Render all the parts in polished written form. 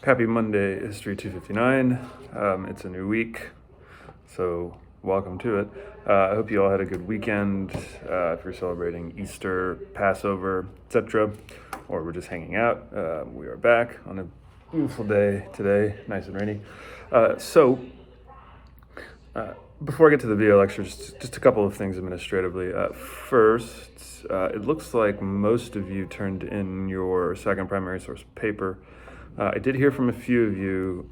Happy Monday, History 259. It's a new week, so welcome to it. I hope you all had a good weekend. If you're celebrating Easter, Passover, etc., or we're just hanging out, we are back on a beautiful day today, nice and rainy. Before I get to the video lecture, just a couple of things administratively. First, it looks like most of you turned in your second primary source paper. I did hear from a few of you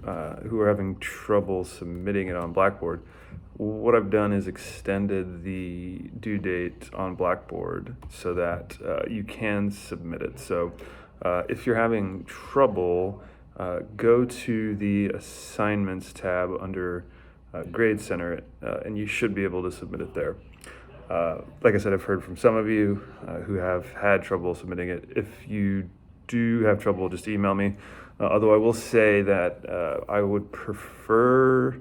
who are having trouble submitting it on Blackboard. What I've done is extended the due date on Blackboard so that you can submit it. So if you're having trouble, go to the Assignments tab under Grade Center, and you should be able to submit it there. Like I said, I've heard from some of you who have had trouble submitting it. If you do have trouble, just email me. Although I will say that I would prefer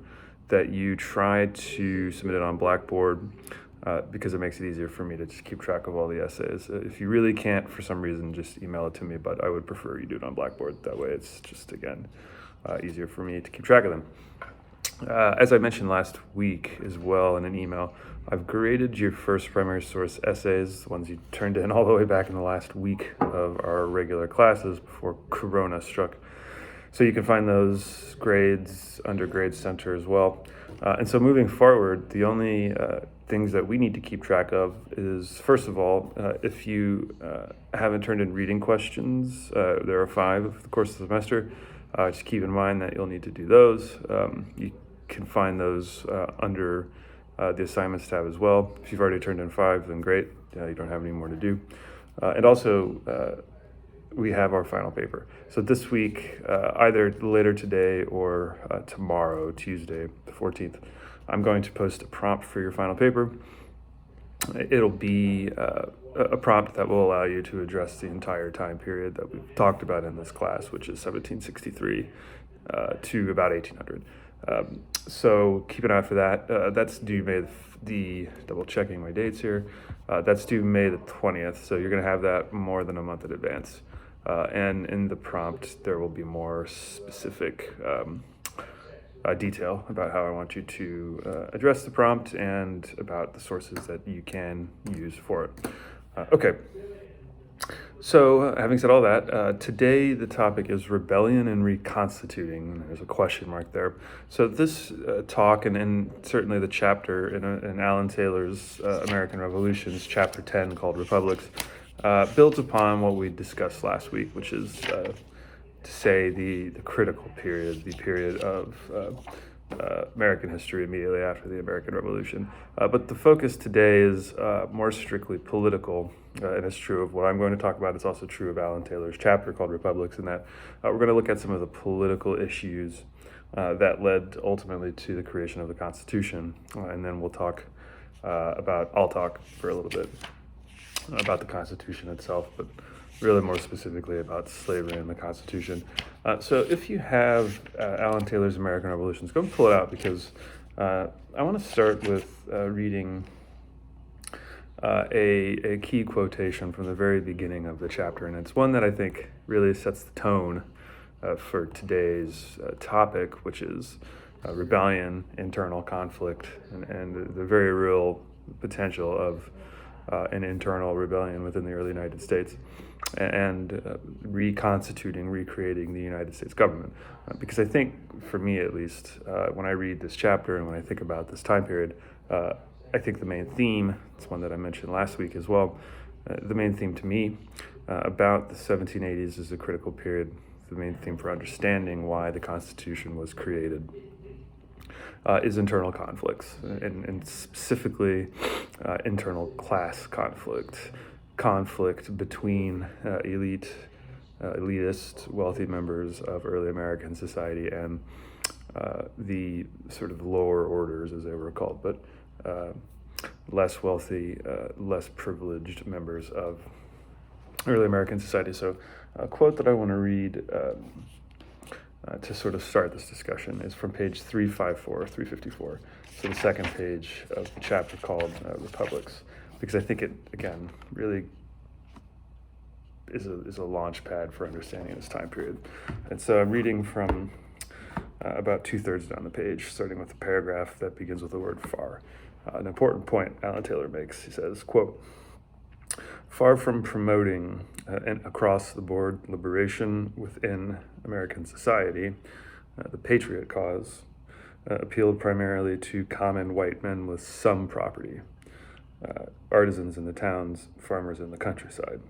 that you try to submit it on Blackboard because it makes it easier for me to just keep track of all the essays. If you really can't, for some reason, just email it to me, but I would prefer you do it on Blackboard. That way it's just, again, easier for me to keep track of them. As I mentioned last week as well in an email, I've graded your first primary source essays, the ones you turned in all the way back in the last week of our regular classes before Corona struck. So you can find those grades under Grade Center as well. And so moving forward, the only things that we need to keep track of is, first of all, if you haven't turned in reading questions, there are 5 over the course of the semester. Just keep in mind that you'll need to do those. You can find those under the Assignments tab as well. If you've already turned in 5, then great. You don't have any more to do. And also, we have our final paper. So this week, either later today or tomorrow, Tuesday, the 14th, I'm going to post a prompt for your final paper. It'll be a prompt that will allow you to address the entire time period that we've talked about in this class, which is 1763 to about 1800. So keep an eye out for that. That's due double checking my dates here, that's due May the 20th, so you're going to have that more than a month in advance. And in the prompt, there will be more specific detail about how I want you to address the prompt and about the sources that you can use for it. Okay, so having said all that, today the topic is rebellion and reconstituting. There's a question mark there. So this talk, and certainly the chapter in Alan Taylor's American Revolutions, chapter 10 called Republics, builds upon what we discussed last week, which is to say the critical period, the period of American history immediately after the American Revolution. But the focus today is more strictly political, and it's true of what I'm going to talk about. It's also true of Alan Taylor's chapter called Republics, in that we're going to look at some of the political issues that led ultimately to the creation of the Constitution, and then we'll talk I'll talk for a little bit about the Constitution itself, but really more specifically about slavery and the Constitution. So if you have Alan Taylor's American Revolutions, go and pull it out, because I want to start with reading a key quotation from the very beginning of the chapter, and it's one that I think really sets the tone for today's topic, which is rebellion, internal conflict, and the very real potential of an internal rebellion within the early United States, and reconstituting, recreating the United States government. Because I think, for me at least, when I read this chapter and when I think about this time period, I think the main theme, it's one that I mentioned last week as well, the main theme to me about the 1780s is a critical period, the main theme for understanding why the Constitution was created. Is internal conflicts, and specifically internal class conflict between elitist, wealthy members of early American society and the sort of lower orders, as they were called, but less wealthy, less privileged members of early American society. So a quote that I want to read to sort of start this discussion is from page 354, so the second page of the chapter called Republics, because I think it, again, really is a launch pad for understanding this time period. And so I'm reading from about 2/3 down the page, starting with a paragraph that begins with the word far. An important point Alan Taylor makes. He says, quote, "Far from promoting an across-the-board liberation within American society, the Patriot cause appealed primarily to common white men with some property, artisans in the towns, farmers in the countryside.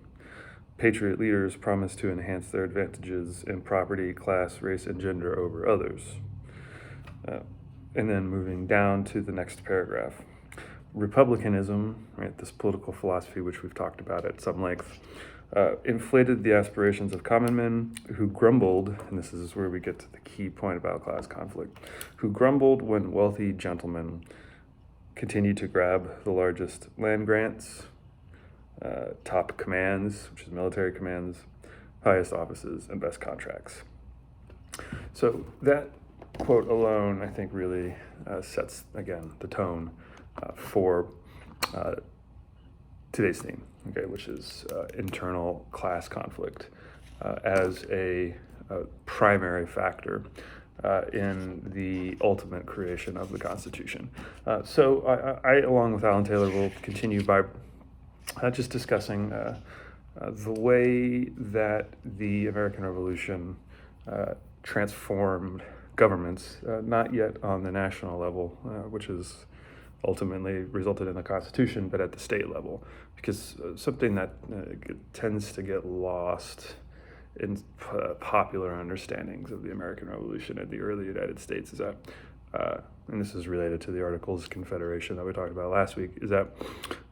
Patriot leaders promised to enhance their advantages in property, class, race, and gender over others." And then moving down to the next paragraph. Republicanism, right, this political philosophy which we've talked about at some length, inflated the aspirations of common men who grumbled, and this is where we get to the key point about class conflict, who grumbled when wealthy gentlemen continued to grab the largest land grants, top commands, which is military commands, highest offices, and best contracts. So that quote alone, I think, really sets, again, the tone for today's theme, okay, which is internal class conflict as a primary factor in the ultimate creation of the Constitution. So I, along with Alan Taylor, will continue by just discussing the way that the American Revolution transformed governments, not yet on the national level, which is ultimately resulted in the Constitution, but at the state level, because something that tends to get lost in popular understandings of the American Revolution in the early United States is that, and this is related to the Articles of Confederation that we talked about last week, is that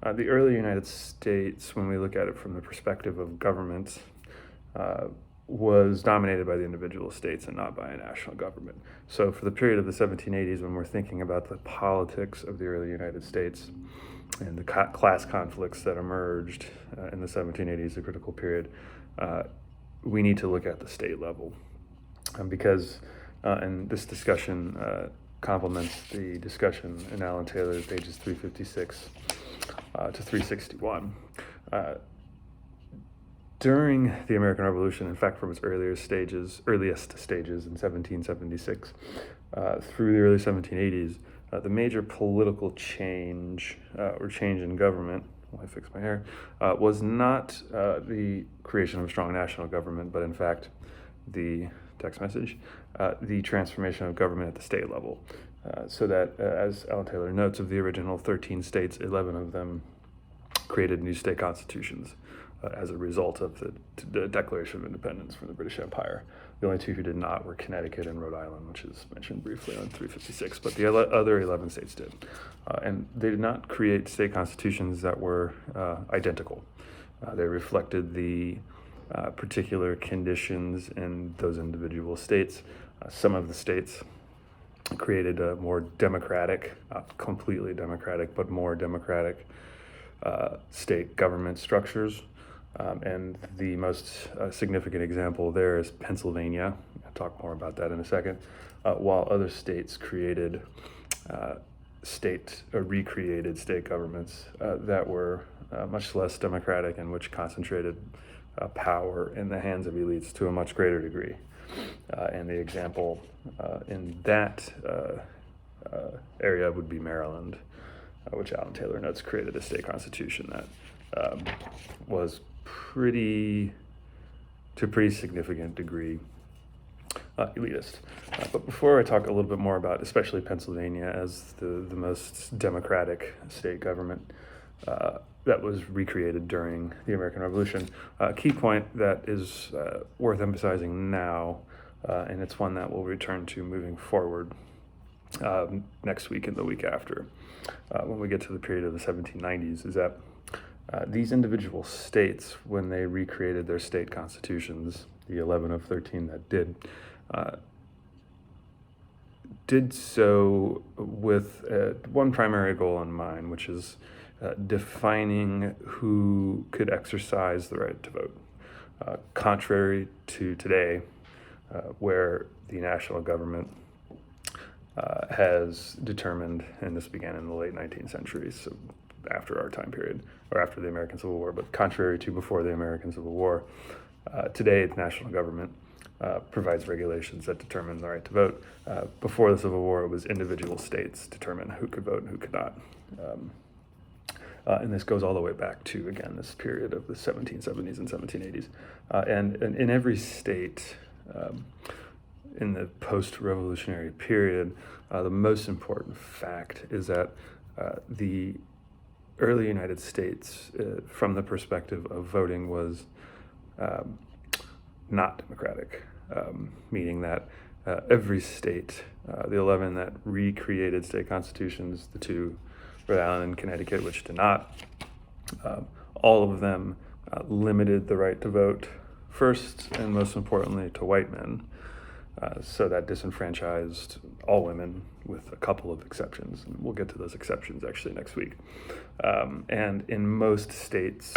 the early United States, when we look at it from the perspective of government, was dominated by the individual states and not by a national government. So for the period of the 1780s, when we're thinking about the politics of the early United States and the class conflicts that emerged in the 1780s, the critical period, we need to look at the state level. Because, and this discussion complements the discussion in Alan Taylor, pages 356 to 361. During the American Revolution, in fact, from its earliest stages in 1776 through the early 1780s, the major political change or change in government, while I fix my hair, was not the creation of a strong national government, but in fact, the text message, the transformation of government at the state level. So that, as Alan Taylor notes, of the original 13 states, 11 of them created new state constitutions as a result of the Declaration of Independence from the British Empire. The only two who did not were Connecticut and Rhode Island, which is mentioned briefly on 356, but the other 11 states did. And they did not create state constitutions that were identical. They reflected the particular conditions in those individual states. Some of the states created a more democratic, not completely democratic, but more democratic state government structures. And the most significant example there is Pennsylvania. I'll talk more about that in a second. While other states created recreated state governments that were much less democratic and which concentrated power in the hands of elites to a much greater degree. And the example in that area would be Maryland, which Alan Taylor notes created a state constitution that was to a pretty significant degree elitist. But before I talk a little bit more about especially Pennsylvania as the most democratic state government that was recreated during the American Revolution, a key point that is worth emphasizing now, and it's one that we'll return to moving forward next week and the week after, when we get to the period of the 1790s, is that these individual states, when they recreated their state constitutions, the 11 of 13 that did so with one primary goal in mind, which is defining who could exercise the right to vote. Contrary to today, where the national government has determined, and this began in the late 19th century, so after our time period, or after the American Civil War, but contrary to before the American Civil War. Today, the national government provides regulations that determine the right to vote. Before the Civil War, it was individual states determine who could vote and who could not. And this goes all the way back to, again, this period of the 1770s and 1780s. And in every state, in the post-revolutionary period, the most important fact is that the early United States, from the perspective of voting, was not democratic, meaning that every state, the 11 that recreated state constitutions, the 2, Rhode Island and Connecticut, which did not, all of them limited the right to vote first and most importantly to white men. So that disenfranchised all women with a couple of exceptions. And we'll get to those exceptions actually next week. And in most states,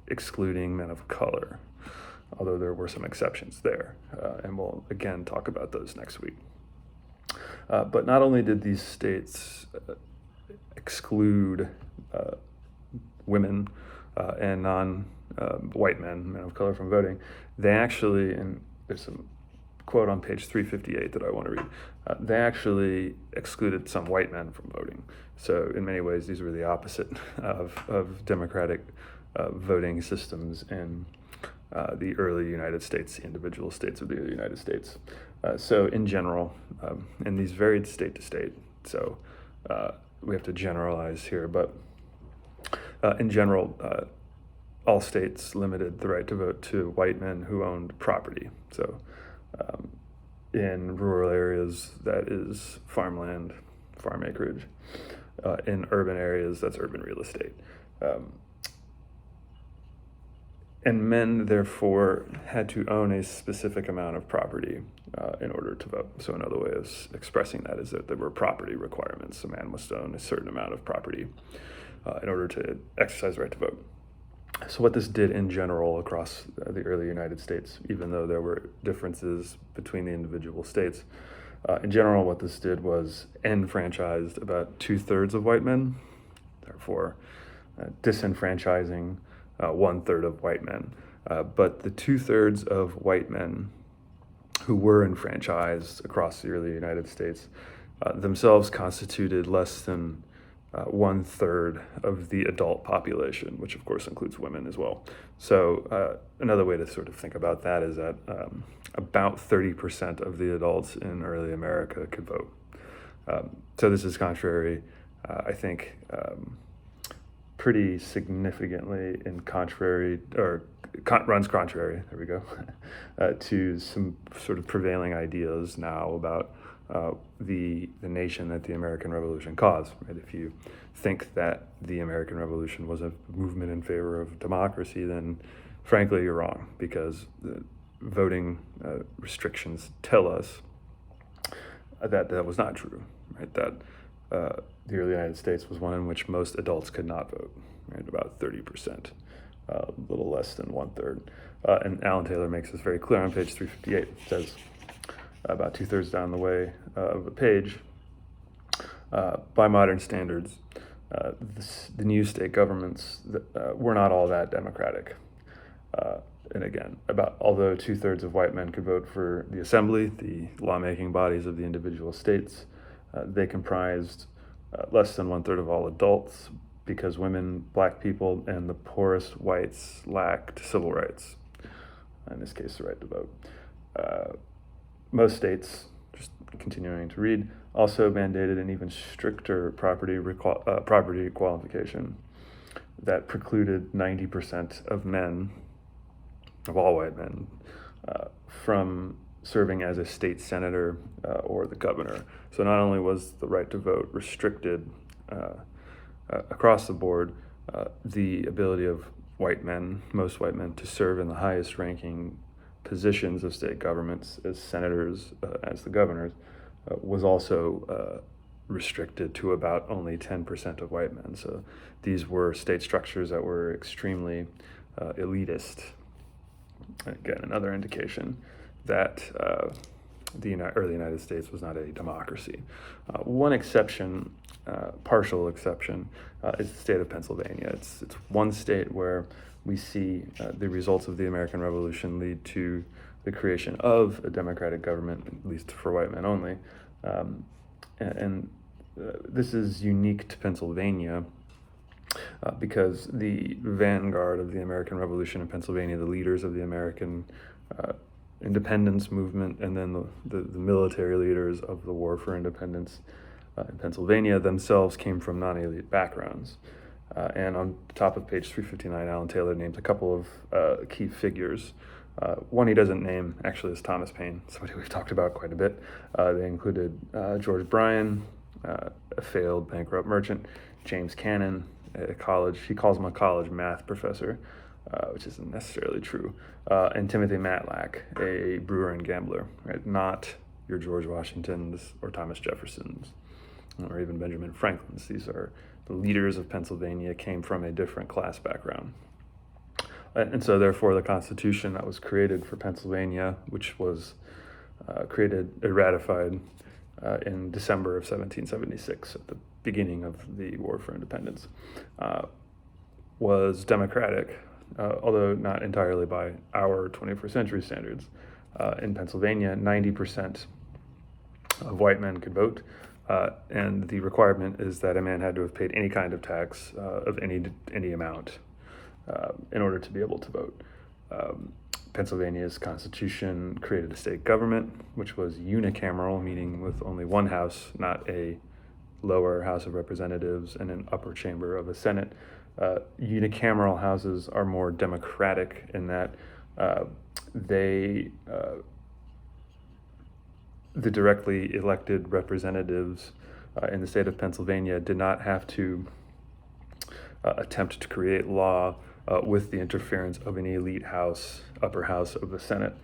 excluding men of color, although there were some exceptions there. And we'll again talk about those next week. But not only did these states exclude women and non-white men of color from voting, they actually, and there's some quote on page 358 that I want to read, they actually excluded some white men from voting. So in many ways, these were the opposite of democratic voting systems in the early United States, the individual states of the United States. So in general, and these varied state to state, so we have to generalize here, but in general, all states limited the right to vote to white men who owned property. So in rural areas, that is farmland, farm acreage. In urban areas, that's urban real estate. And men, therefore, had to own a specific amount of property in order to vote. So another way of expressing that is that there were property requirements. A man must own a certain amount of property in order to exercise the right to vote. So what this did in general across the early United States, even though there were differences between the individual states, in general what this did was enfranchised about 2/3 of white men, therefore disenfranchising 1/3 of white men. But the 2/3 of white men who were enfranchised across the early United States themselves constituted less than 1/3 of the adult population, which of course includes women as well. So another way to sort of think about that is that about 30% of the adults in early America could vote. So this is contrary, I think, pretty significantly runs contrary, there we go, to some sort of prevailing ideas now about the nation that the American Revolution caused. Right? If you think that the American Revolution was a movement in favor of democracy, then frankly you're wrong, because the voting restrictions tell us that was not true. Right? That the early United States was one in which most adults could not vote. Right? About 30%, a little less than 1/3. And Alan Taylor makes this very clear on page 358. It says, about 2/3 down the way of the page, by modern standards, the new state governments were not all that democratic. And again, although 2/3 of white men could vote for the assembly, the lawmaking bodies of the individual states, they comprised less than 1/3 of all adults, because women, black people, and the poorest whites lacked civil rights, in this case the right to vote. Most states, just continuing to read, also mandated an even stricter property qualification that precluded 90% of men, of all white men, from serving as a state senator or the governor. So not only was the right to vote restricted across the board, the ability of white men, most white men, to serve in the highest ranking positions of state governments as senators, as the governors, was also restricted to about only 10% of white men. So these were state structures that were extremely elitist. Again, another indication that the early United States was not a democracy. One exception, partial exception, is the state of Pennsylvania. It's one state where we see the results of the American Revolution lead to the creation of a democratic government, at least for white men only. This is unique to Pennsylvania because the vanguard of the American Revolution in Pennsylvania, the leaders of the American independence movement, and then the military leaders of the War for Independence in Pennsylvania themselves came from non-elite backgrounds. And on the top of page 359, Alan Taylor names a couple of key figures. One he doesn't name actually is Thomas Paine, somebody we've talked about quite a bit. They included George Bryan, a failed bankrupt merchant, James Cannon, a college, he calls him a college math professor, which isn't necessarily true, and Timothy Matlack, a brewer and gambler, right? Not your George Washingtons or Thomas Jeffersons or even Benjamin Franklin's. These are the leaders of Pennsylvania, came from a different class background. And so therefore the Constitution that was created for Pennsylvania, which was ratified in December of 1776, at the beginning of the War for Independence, was democratic, although not entirely by our 21st century standards. In Pennsylvania, 90% of white men could vote, and the requirement is that a man had to have paid any kind of tax of any amount in order to be able to vote. Pennsylvania's constitution created a state government, which was unicameral, meaning with only one house, not a lower House of Representatives and an upper chamber of the Senate. Unicameral houses are more democratic in that the directly elected representatives in the state of Pennsylvania did not have to attempt to create law with the interference of an elite house, upper house of the Senate.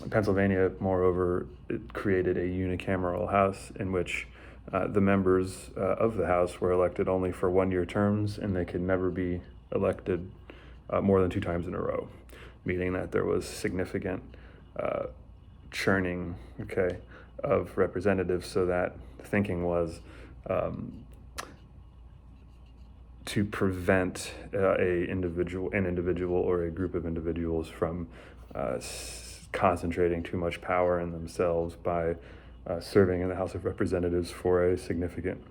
Pennsylvania, moreover, it created a unicameral house in which the members of the House were elected only for one-year terms, and they could never be elected more than 2 times in a row, meaning that there was significant churning, of representatives, so that the thinking was to prevent an individual or a group of individuals from concentrating too much power in themselves by serving in the House of Representatives for a significant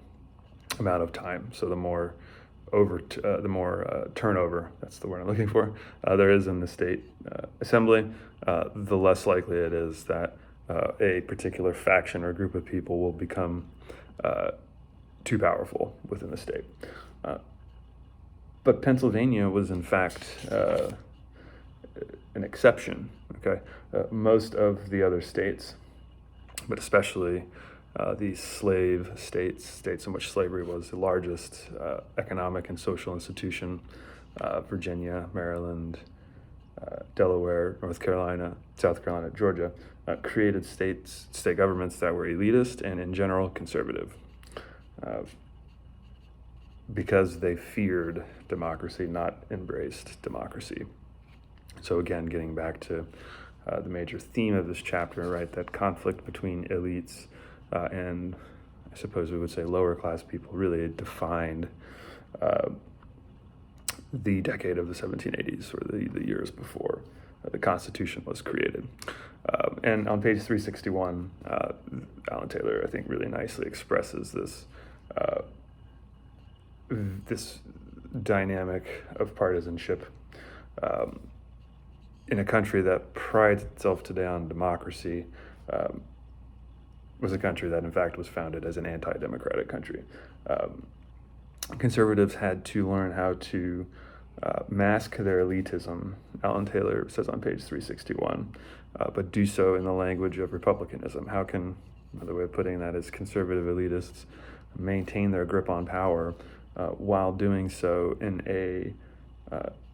amount of time. So the more turnover, that's the word I'm looking for, there is in the state assembly, the less likely it is that a particular faction or group of people will become too powerful within the state. But Pennsylvania was in fact an exception. Most of the other states, but especially the slave states in which slavery was the largest economic and social institution, Virginia, Maryland, Delaware, North Carolina, South Carolina, Georgia, created state governments that were elitist and in general conservative, because they feared democracy, not embraced democracy. So again, getting back to the major theme of this chapter, right, that conflict between elites and I suppose we would say lower class people really defined the decade of the 1780s, or the years before the Constitution was created. And on page 361, Alan Taylor, I think, really nicely expresses this dynamic of partisanship in a country that prides itself today on democracy, was a country that in fact was founded as an anti-democratic country. Conservatives had to learn how to mask their elitism, Alan Taylor says on page 361, but do so in the language of republicanism. How can, another way of putting that is, conservative elitists maintain their grip on power while doing so in a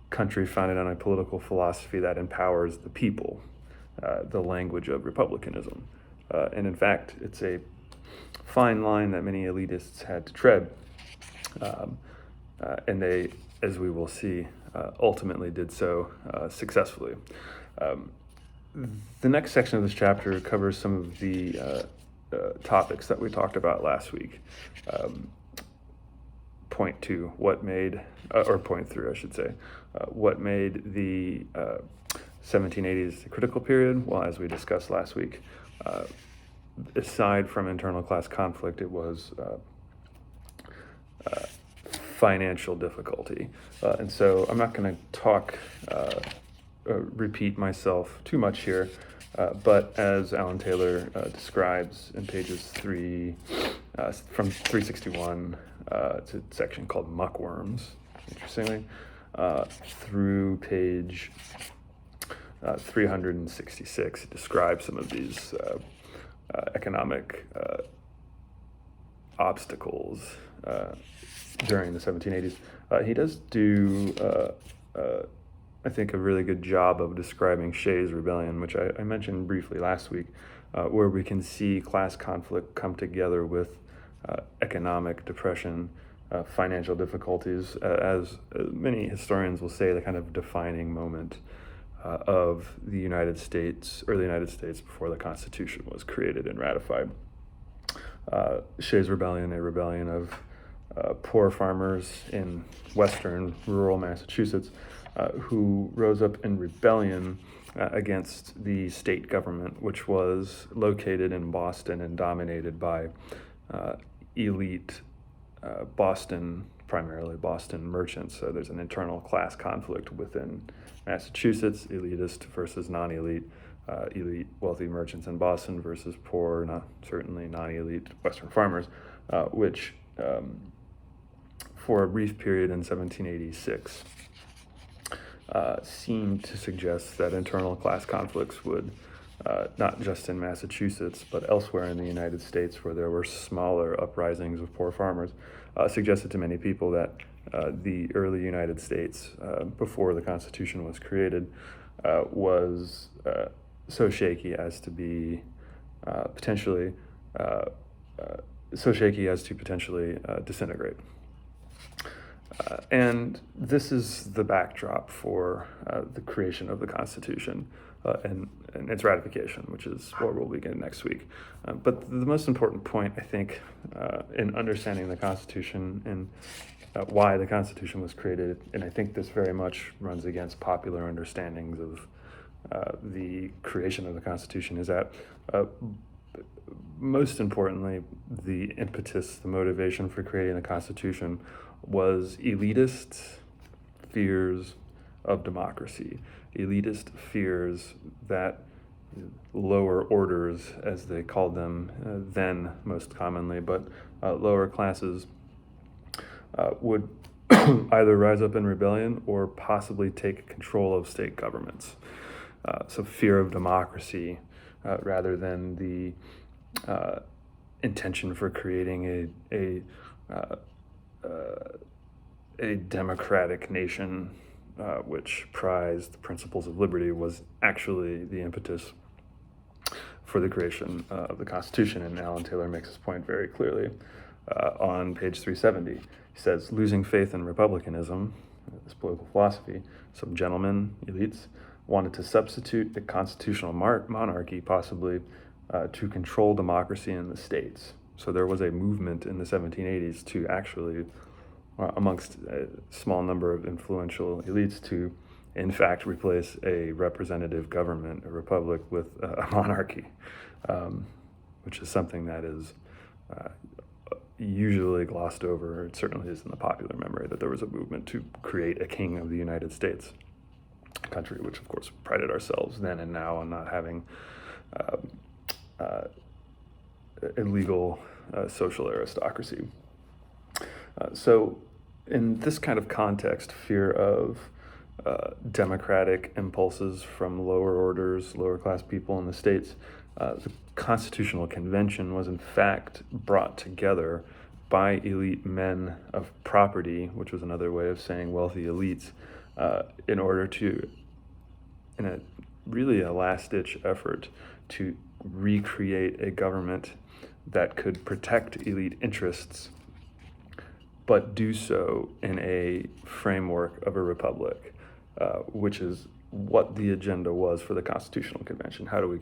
country founded on a political philosophy that empowers the people, the language of republicanism. And in fact, it's a fine line that many elitists had to tread. And they, as we will see, ultimately did so successfully. The next section of this chapter covers some of the topics that we talked about last week. Point 2, what made, or point 3, I should say, what made the 1780s the critical period? Well, as we discussed last week, aside from internal class conflict, it was financial difficulty. And so I'm not going to repeat myself too much here, but as Alan Taylor describes in pages from 361, it's a section called Muckworms, interestingly, through page 366, it describes some of these economic obstacles during the 1780s. He does do, I think, a really good job of describing Shays' Rebellion, which I mentioned briefly last week, where we can see class conflict come together with economic depression, financial difficulties, as many historians will say, the kind of defining moment of the United States, early United States, before the Constitution was created and ratified. Shays' Rebellion, a rebellion of poor farmers in western rural Massachusetts who rose up in rebellion against the state government, which was located in Boston and dominated by elite primarily Boston merchants. So there's an internal class conflict within Massachusetts, elitist versus non-elite, elite wealthy merchants in Boston versus poor, certainly non-elite Western farmers, which for a brief period in 1786 seemed to suggest that internal class conflicts would, not just in Massachusetts, but elsewhere in the United States where there were smaller uprisings of poor farmers, suggested to many people that the early United States, before the Constitution was created, was so shaky as to be potentially disintegrate. And this is the backdrop for the creation of the Constitution and its ratification, which is where we'll begin next week. But the most important point, I think, in understanding the Constitution and why the Constitution was created, and I think this very much runs against popular understandings of the creation of the Constitution, is that most importantly, the impetus, the motivation for creating the Constitution was elitist fears of democracy, elitist fears that lower orders, as they called them then most commonly, but lower classes would either rise up in rebellion or possibly take control of state governments. So fear of democracy rather than the intention for creating a democratic nation which prized the principles of liberty was actually the impetus for the creation of the Constitution. And Alan Taylor makes this point very clearly on page 370. He says, losing faith in republicanism, this political philosophy, some gentlemen, elites, wanted to substitute a constitutional monarchy possibly to control democracy in the states. So there was a movement in the 1780s to actually, amongst a small number of influential elites, to in fact replace a representative government, a republic, with a monarchy, which is something that is usually glossed over. It certainly is in the popular memory that there was a movement to create a king of the United States, a country which of course prided ourselves then and now on not having illegal social aristocracy. So in this kind of context, fear of democratic impulses from lower orders, lower class people in the states, the Constitutional Convention was in fact brought together by elite men of property, which was another way of saying wealthy elites, in order to, in a really a last-ditch effort, to recreate a government that could protect elite interests, but do so in a framework of a republic, which is what the agenda was for the Constitutional Convention. How do we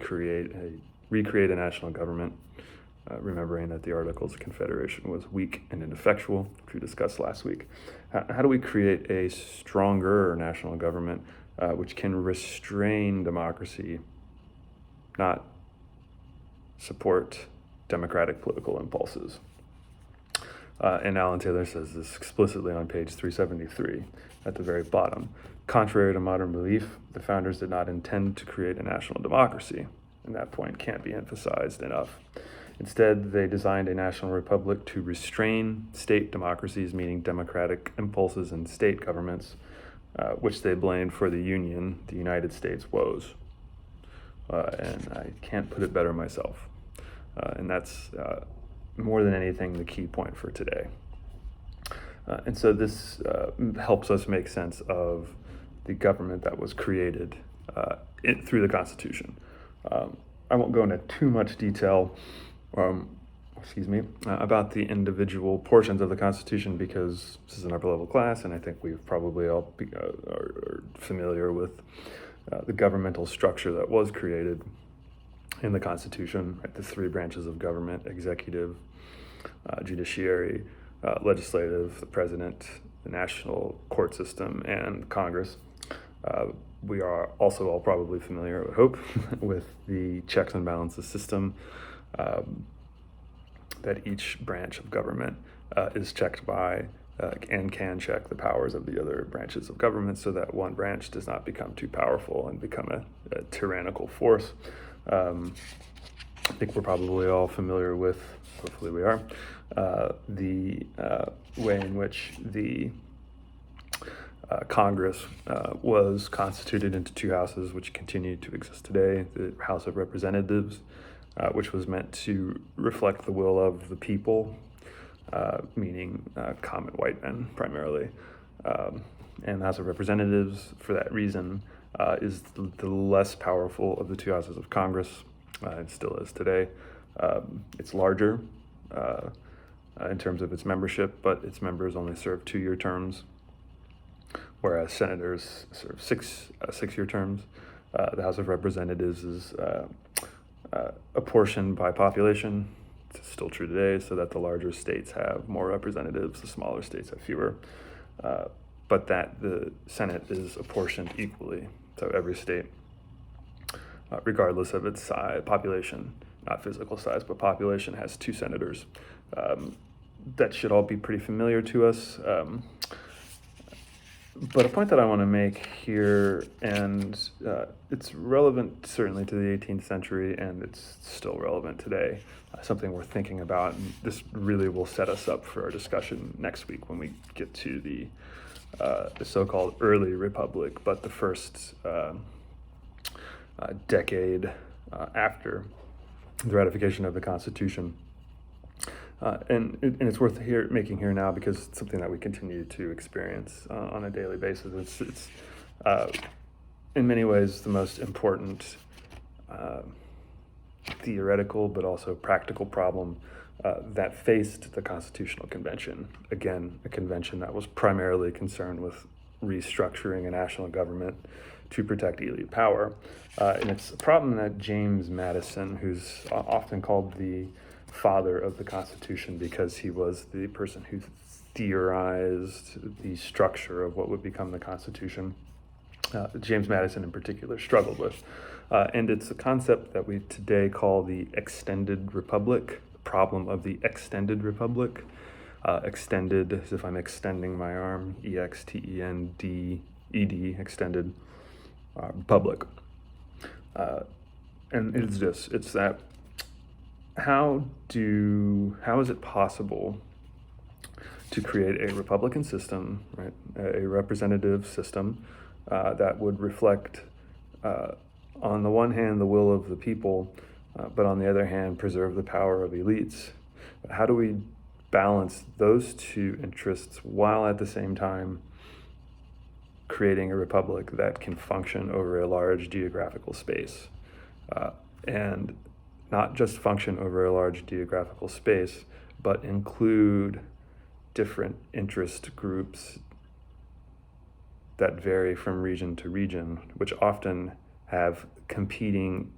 recreate a national government, remembering that the Articles of Confederation was weak and ineffectual, which we discussed last week. How do we create a stronger national government which can restrain democracy, not support democratic political impulses? And Alan Taylor says this explicitly on page 373 at the very bottom. Contrary to modern belief, the founders did not intend to create a national democracy, and that point can't be emphasized enough. Instead, they designed a national republic to restrain state democracies, meaning democratic impulses in state governments, which they blamed for the United States woes. And I can't put it better myself. And that's more than anything the key point for today. And so this helps us make sense of the government that was created through the Constitution. I won't go into too much detail about the individual portions of the Constitution because this is an upper level class, and I think we've probably all are familiar with the governmental structure that was created in the Constitution, right? The three branches of government: executive, judiciary, legislative, the president, the national court system, and Congress. We are also all probably familiar, I hope, with the checks and balances system, that each branch of government is checked by and can check the powers of the other branches of government so that one branch does not become too powerful and become a tyrannical force. I think we're probably all familiar with, hopefully we are, the way in which the Congress was constituted into two houses, which continue to exist today. The House of Representatives, which was meant to reflect the will of the people, meaning common white men primarily. And the House of Representatives, for that reason, is the less powerful of the two houses of Congress. It still is today. It's larger in terms of its membership, but its members only serve 2-year terms, whereas senators serve six-year terms. The House of Representatives is apportioned by population. It's still true today, so that the larger states have more representatives, the smaller states have fewer, but that the Senate is apportioned equally. So every state, regardless of its size, population, not physical size, but population, has 2 senators. That should all be pretty familiar to us. But a point that I want to make here, and it's relevant certainly to the 18th century, and it's still relevant today, something we're thinking about, and this really will set us up for our discussion next week when we get to the so-called early republic, but the first decade after the ratification of the Constitution. And it's worth making here now because it's something that we continue to experience on a daily basis. It's in many ways the most important theoretical but also practical problem that faced the Constitutional Convention. Again, a convention that was primarily concerned with restructuring a national government to protect elite power. And it's a problem that James Madison, who's often called the father of the Constitution because he was the person who theorized the structure of what would become the Constitution, James Madison in particular struggled with. And it's a concept that we today call the extended republic, the problem of the extended republic. Extended as if I'm extending my arm, EXTENDED, extended republic. And it's that how is it possible to create a republican system, right? A representative system that would reflect, on the one hand, the will of the people, but on the other hand, preserve the power of elites? How do we balance those two interests while at the same time creating a republic that can function over a large geographical space? And not just function over a large geographical space, but include different interest groups, that vary from region to region, which often have competing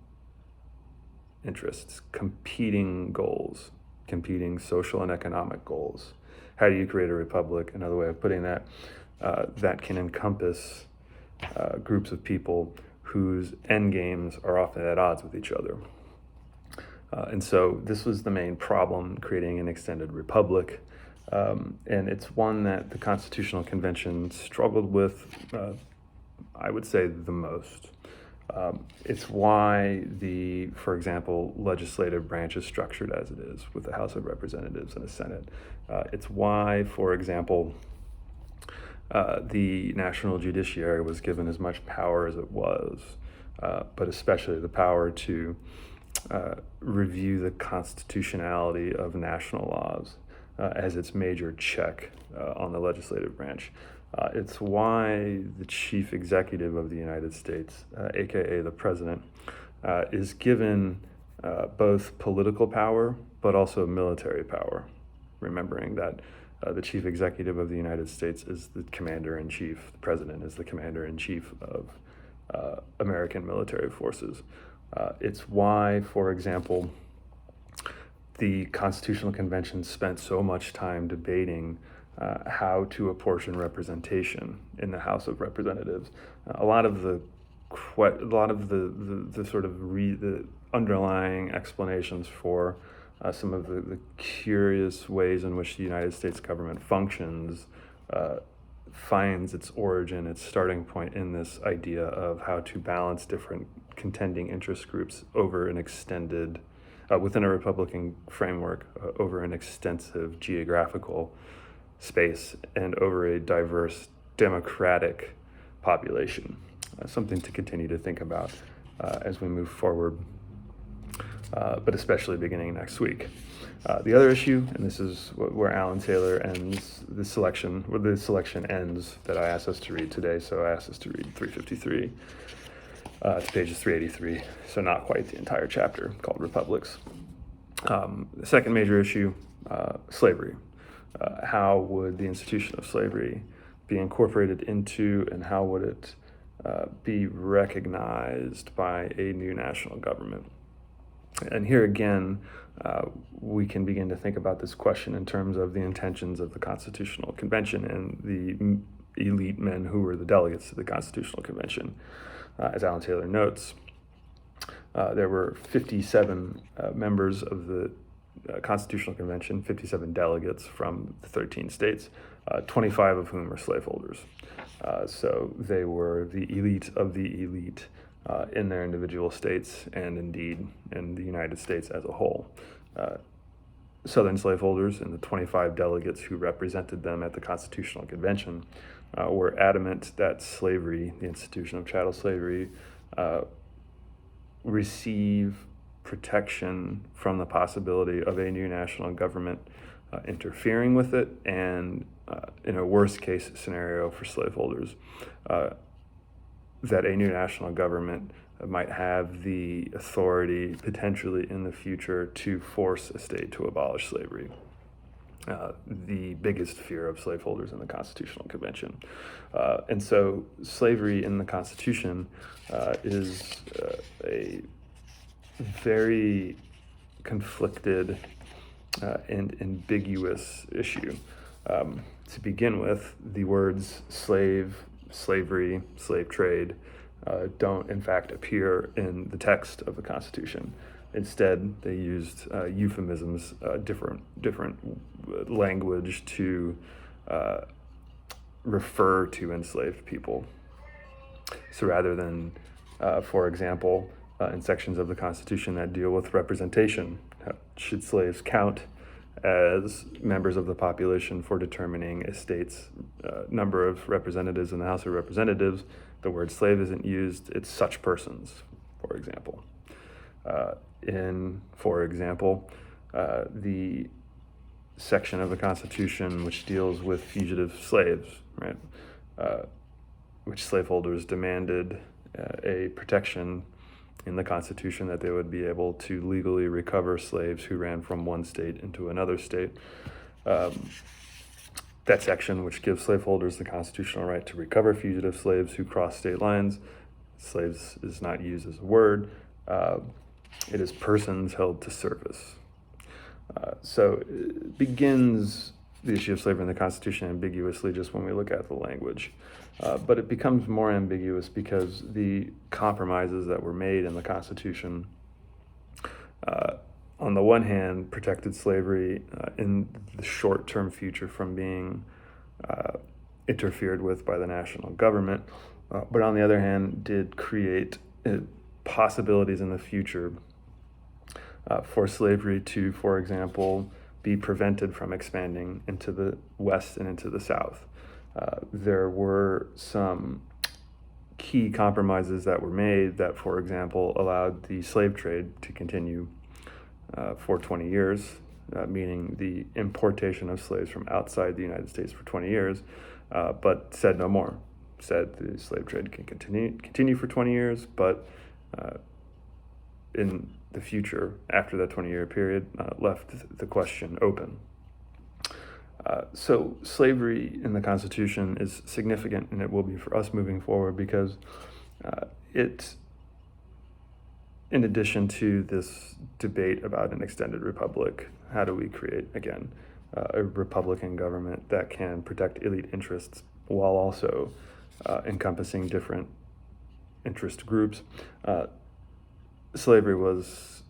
interests, competing goals, competing social and economic goals. How do you create a republic? Another way of putting that, that can encompass groups of people whose end games are often at odds with each other. And so this was the main problem, creating an extended republic. And it's one that the Constitutional Convention struggled with, I would say, the most. It's why for example, legislative branch is structured as it is, with the House of Representatives and a Senate. It's why, for example, the national judiciary was given as much power as it was, but especially the power to review the constitutionality of national laws as its major check on the legislative branch. It's why the chief executive of the United States, aka the president, is given both political power but also military power, remembering that the chief executive of the United States is the commander-in-chief. The president is the commander-in-chief of American military forces. It's why, for example, the Constitutional Convention spent so much time debating how to apportion representation in the House of Representatives. A lot of the sort of the underlying explanations for some of the curious ways in which the United States government functions finds its origin, its starting point in this idea of how to balance different contending interest groups over an extended, within a Republican framework, over an extensive geographical space and over a diverse democratic population. Something to continue to think about as we move forward, but especially beginning next week. The other issue, and this is where Alan Taylor ends the selection, where the selection ends that I asked us to read today. So I asked us to read 353 to pages 383, so not quite the entire chapter, called Republics. The second major issue, slavery. How would the institution of slavery be incorporated into, and how would it be recognized by a new national government? And here again, we can begin to think about this question in terms of the intentions of the Constitutional Convention and the elite men who were the delegates to the Constitutional Convention. As Alan Taylor notes, there were 57 members of the Constitutional Convention, 57 delegates from the 13 states, 25 of whom were slaveholders. So they were the elite of the elite in their individual states, and indeed in the United States as a whole. Southern slaveholders and the 25 delegates who represented them at the Constitutional Convention were adamant that slavery, the institution of chattel slavery, receive protection from the possibility of a new national government interfering with it, and in a worst case scenario for slaveholders, that a new national government might have the authority potentially in the future to force a state to abolish slavery. The biggest fear of slaveholders in the Constitutional Convention. And so slavery in the Constitution is a very conflicted and ambiguous issue. To begin with, the words slave, slavery, slave trade don't in fact appear in the text of the Constitution. Instead, they used euphemisms, different language to refer to enslaved people. So rather than, for example, in sections of the Constitution that deal with representation, should slaves count as members of the population for determining a state's number of representatives in the House of Representatives, the word slave isn't used, it's such persons, for example. For example, the section of the Constitution which deals with fugitive slaves, right? Which slaveholders demanded a protection in the Constitution that they would be able to legally recover slaves who ran from one state into another state. that section, which gives slaveholders the constitutional right to recover fugitive slaves who cross state lines. Slaves is not used as a word. It is persons held to service. So it begins the issue of slavery in the Constitution ambiguously just when we look at the language. But it becomes more ambiguous because the compromises that were made in the Constitution, on the one hand, protected slavery in the short-term future from being interfered with by the national government, but on the other hand, did create possibilities in the future for slavery to, for example, be prevented from expanding into the West and into the South. There were some key compromises that were made that, for example, allowed the slave trade to continue for 20 years, meaning the importation of slaves from outside the United States for 20 years, but said no more. Said the slave trade can continue for 20 years, but in the future, after that 20-year period, left the question open. So slavery in the Constitution is significant, and it will be for us moving forward because it, in addition to this debate about an extended republic, how do we create, again, a Republican government that can protect elite interests while also encompassing different interest groups. Slavery was,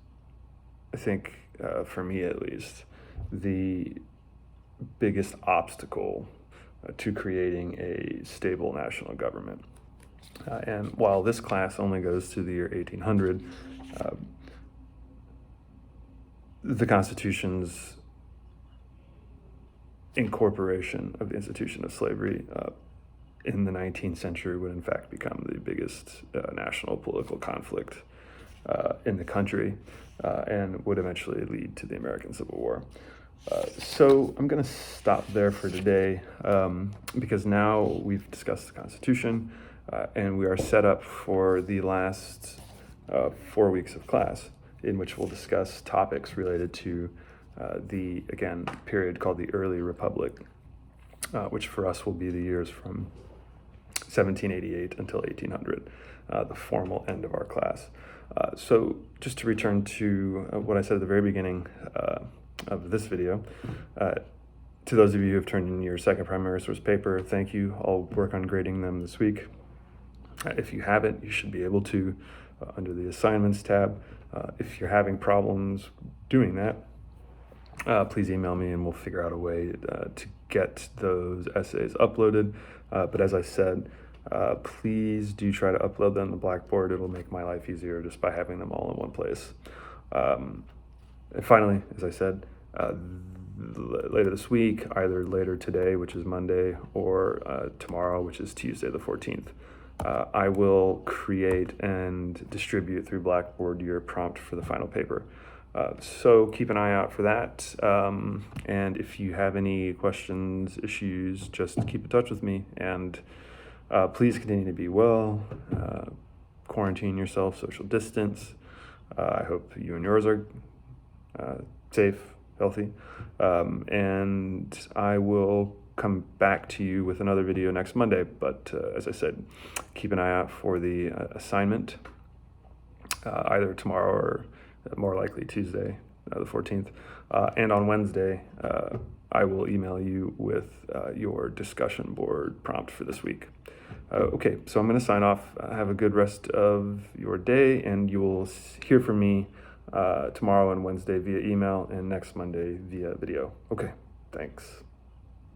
I think, for me at least, the biggest obstacle to creating a stable national government. And while this class only goes to the year 1800, the Constitution's incorporation of the institution of slavery in the 19th century would in fact become the biggest national political conflict in the country and would eventually lead to the American Civil War. So I'm going to stop there for today because now we've discussed the Constitution and we are set up for the last 4 weeks of class in which we'll discuss topics related to the, again, period called the Early Republic, which for us will be the years from 1788 until 1800, the formal end of our class. So just to return to what I said at the very beginning of this video, to those of you who have turned in your second primary source paper, thank you. I'll work on grading them this week. If you haven't, you should be able to under the assignments tab. If you're having problems doing that, please email me and we'll figure out a way to get those essays uploaded. But as I said, please do try to upload them to Blackboard. It'll make my life easier just by having them all in one place. And finally, as I said, later this week, either later today, which is Monday, or tomorrow, which is Tuesday the 14th, I will create and distribute through Blackboard your prompt for the final paper. So keep an eye out for that. And if you have any questions, issues, just keep in touch with me. And please continue to be well, quarantine yourself, social distance. I hope you and yours are safe, healthy. And I will come back to you with another video next Monday. But as I said, keep an eye out for the assignment, either tomorrow or more likely Tuesday, the 14th. And on Wednesday, I will email you with your discussion board prompt for this week. Okay, so I'm going to sign off. Have a good rest of your day, and you will hear from me tomorrow and Wednesday via email and next Monday via video. Okay, thanks.